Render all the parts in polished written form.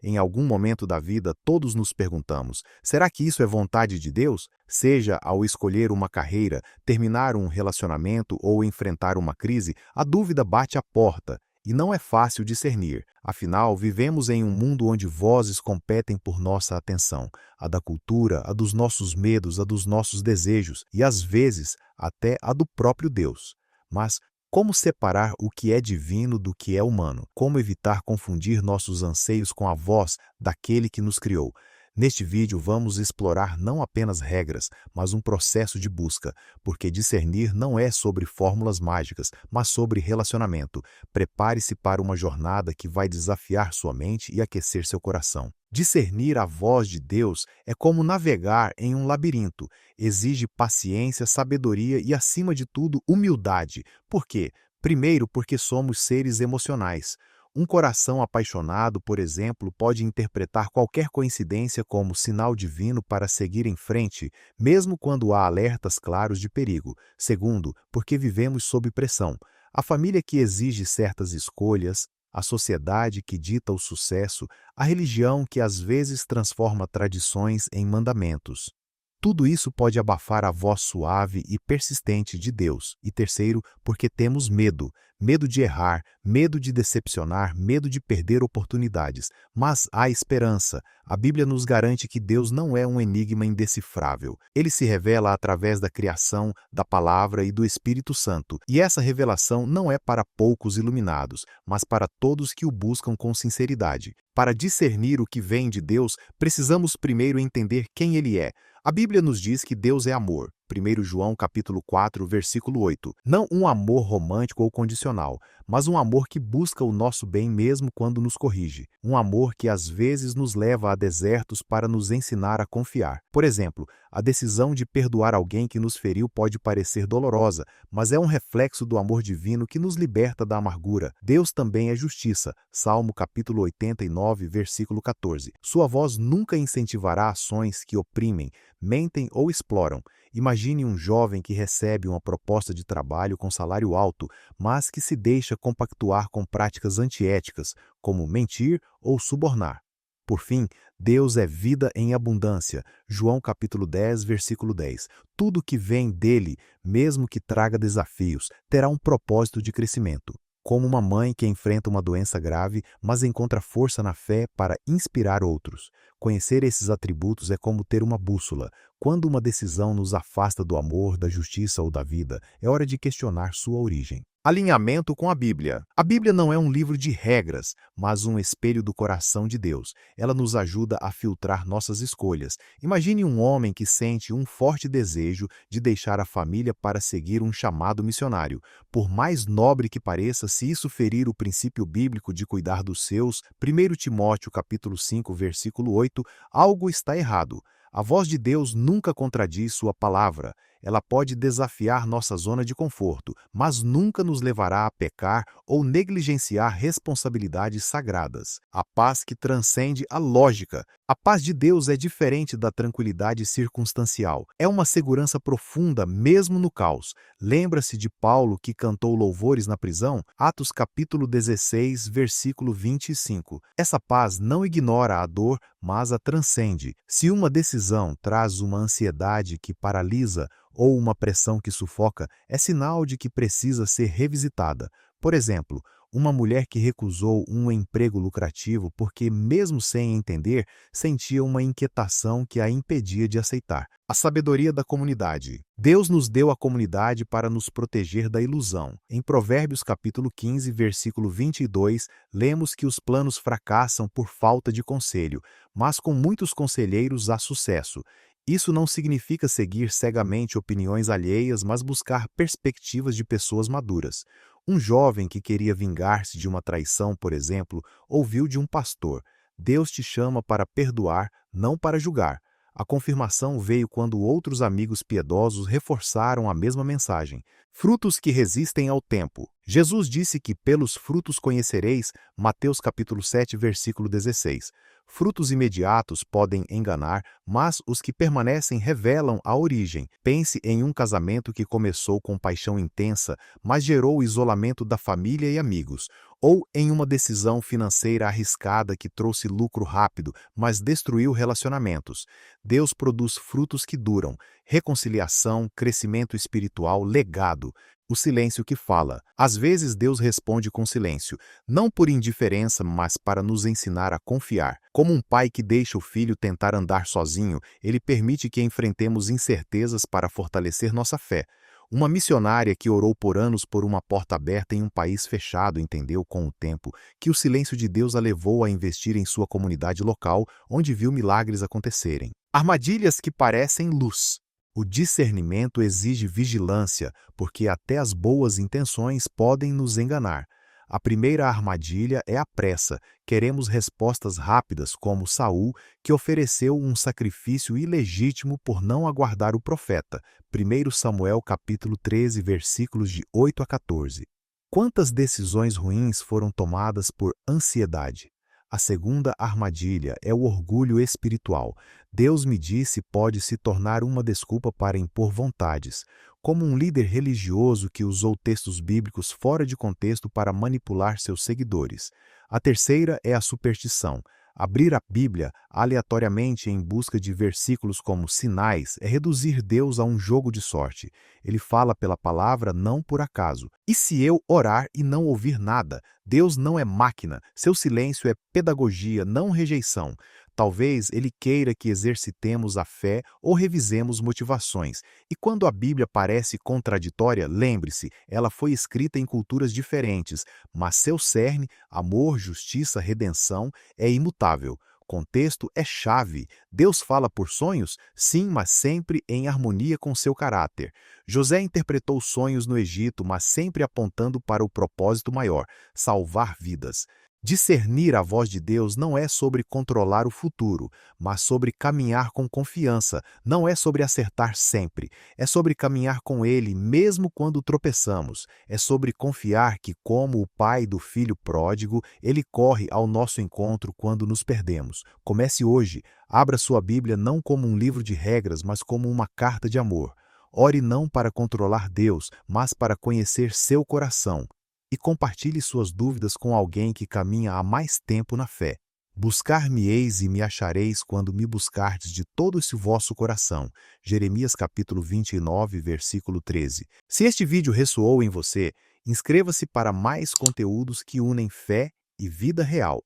Em algum momento da vida, todos nos perguntamos: será que isso é vontade de Deus? Seja ao escolher uma carreira, terminar um relacionamento ou enfrentar uma crise, a dúvida bate à porta e não é fácil discernir. Afinal, vivemos em um mundo onde vozes competem por nossa atenção: a da cultura, a dos nossos medos, a dos nossos desejos e, às vezes, até a do próprio Deus. Mas como separar o que é divino do que é humano? Como evitar confundir nossos anseios com a voz daquele que nos criou? Neste vídeo vamos explorar não apenas regras, mas um processo de busca, porque discernir não é sobre fórmulas mágicas, mas sobre relacionamento. Prepare-se para uma jornada que vai desafiar sua mente e aquecer seu coração. Discernir a voz de Deus é como navegar em um labirinto. Exige paciência, sabedoria e, acima de tudo, humildade. Por quê? Primeiro, porque somos seres emocionais. Um coração apaixonado, por exemplo, pode interpretar qualquer coincidência como sinal divino para seguir em frente, mesmo quando há alertas claros de perigo. Segundo, porque vivemos sob pressão. A família que exige certas escolhas, a sociedade que dita o sucesso, a religião que às vezes transforma tradições em mandamentos. Tudo isso pode abafar a voz suave e persistente de Deus. E terceiro, porque temos medo. Medo de errar, medo de decepcionar, medo de perder oportunidades. Mas há esperança. A Bíblia nos garante que Deus não é um enigma indecifrável. Ele se revela através da criação, da palavra e do Espírito Santo. E essa revelação não é para poucos iluminados, mas para todos que o buscam com sinceridade. Para discernir o que vem de Deus, precisamos primeiro entender quem Ele é. A Bíblia nos diz que Deus é amor. 1 João capítulo 4, versículo 8. Não um amor romântico ou condicional, mas um amor que busca o nosso bem mesmo quando nos corrige. Um amor que às vezes nos leva a desertos para nos ensinar a confiar. Por exemplo, a decisão de perdoar alguém que nos feriu pode parecer dolorosa, mas é um reflexo do amor divino que nos liberta da amargura. Deus também é justiça. Salmo capítulo 89, versículo 14. Sua voz nunca incentivará ações que oprimem, mentem ou exploram. Imagine um jovem que recebe uma proposta de trabalho com salário alto, mas que se deixa compactuar com práticas antiéticas, como mentir ou subornar. Por fim, Deus é vida em abundância. João capítulo 10, versículo 10. Tudo que vem dele, mesmo que traga desafios, terá um propósito de crescimento. Como uma mãe que enfrenta uma doença grave, mas encontra força na fé para inspirar outros. Conhecer esses atributos é como ter uma bússola. Quando uma decisão nos afasta do amor, da justiça ou da vida, é hora de questionar sua origem. Alinhamento com a Bíblia. A Bíblia não é um livro de regras, mas um espelho do coração de Deus. Ela nos ajuda a filtrar nossas escolhas. Imagine um homem que sente um forte desejo de deixar a família para seguir um chamado missionário. Por mais nobre que pareça, se isso ferir o princípio bíblico de cuidar dos seus, 1 Timóteo capítulo 5, versículo 8, algo está errado. A voz de Deus nunca contradiz sua palavra. Ela pode desafiar nossa zona de conforto, mas nunca nos levará a pecar ou negligenciar responsabilidades sagradas. A paz que transcende a lógica. A paz de Deus é diferente da tranquilidade circunstancial. É uma segurança profunda mesmo no caos. Lembra-se de Paulo que cantou louvores na prisão? Atos capítulo 16, versículo 25. Essa paz não ignora a dor, mas a transcende. Se uma decisão traz uma ansiedade que paralisa ou uma pressão que sufoca, é sinal de que precisa ser revisitada. Por exemplo, uma mulher que recusou um emprego lucrativo porque, mesmo sem entender, sentia uma inquietação que a impedia de aceitar. A sabedoria da comunidade. Deus nos deu a comunidade para nos proteger da ilusão. Em Provérbios capítulo 15, versículo 22, lemos que os planos fracassam por falta de conselho, mas com muitos conselheiros há sucesso. Isso não significa seguir cegamente opiniões alheias, mas buscar perspectivas de pessoas maduras. Um jovem que queria vingar-se de uma traição, por exemplo, ouviu de um pastor: Deus te chama para perdoar, não para julgar. A confirmação veio quando outros amigos piedosos reforçaram a mesma mensagem. Frutos que resistem ao tempo. Jesus disse que pelos frutos conhecereis, Mateus capítulo 7, versículo 16. Frutos imediatos podem enganar, mas os que permanecem revelam a origem. Pense em um casamento que começou com paixão intensa, mas gerou o isolamento da família e amigos. Ou em uma decisão financeira arriscada que trouxe lucro rápido, mas destruiu relacionamentos. Deus produz frutos que duram: reconciliação, crescimento espiritual, legado. O silêncio que fala. Às vezes Deus responde com silêncio, não por indiferença, mas para nos ensinar a confiar. Como um pai que deixa o filho tentar andar sozinho, ele permite que enfrentemos incertezas para fortalecer nossa fé. Uma missionária que orou por anos por uma porta aberta em um país fechado entendeu com o tempo que o silêncio de Deus a levou a investir em sua comunidade local, onde viu milagres acontecerem. Armadilhas que parecem luz. O discernimento exige vigilância, porque até as boas intenções podem nos enganar. A primeira armadilha é a pressa. Queremos respostas rápidas, como Saul, que ofereceu um sacrifício ilegítimo por não aguardar o profeta. 1 Samuel capítulo 13, versículos de 8 a 14. Quantas decisões ruins foram tomadas por ansiedade? A segunda armadilha é o orgulho espiritual. Deus me disse pode se tornar uma desculpa para impor vontades, como um líder religioso que usou textos bíblicos fora de contexto para manipular seus seguidores. A terceira é a superstição. Abrir a Bíblia aleatoriamente em busca de versículos como sinais é reduzir Deus a um jogo de sorte. Ele fala pela palavra não por acaso. E se eu orar e não ouvir nada? Deus não é máquina, seu silêncio é pedagogia, não rejeição. Talvez ele queira que exercitemos a fé ou revisemos motivações. E quando a Bíblia parece contraditória, lembre-se, ela foi escrita em culturas diferentes, mas seu cerne, amor, justiça, redenção, é imutável. Contexto é chave. Deus fala por sonhos? Sim, mas sempre em harmonia com seu caráter. José interpretou sonhos no Egito, mas sempre apontando para o propósito maior: salvar vidas. Discernir a voz de Deus não é sobre controlar o futuro, mas sobre caminhar com confiança. Não é sobre acertar sempre, é sobre caminhar com Ele mesmo quando tropeçamos. É sobre confiar que, como o pai do filho pródigo, Ele corre ao nosso encontro quando nos perdemos. Comece hoje. Abra sua Bíblia não como um livro de regras, mas como uma carta de amor. Ore não para controlar Deus, mas para conhecer seu coração. E compartilhe suas dúvidas com alguém que caminha há mais tempo na fé. Buscar-me-eis e me achareis quando me buscardes de todo esse vosso coração. Jeremias capítulo 29, versículo 13. Se este vídeo ressoou em você, inscreva-se para mais conteúdos que unem fé e vida real.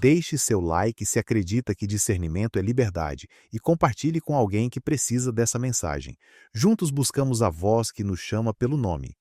Deixe seu like se acredita que discernimento é liberdade e compartilhe com alguém que precisa dessa mensagem. Juntos buscamos a voz que nos chama pelo nome.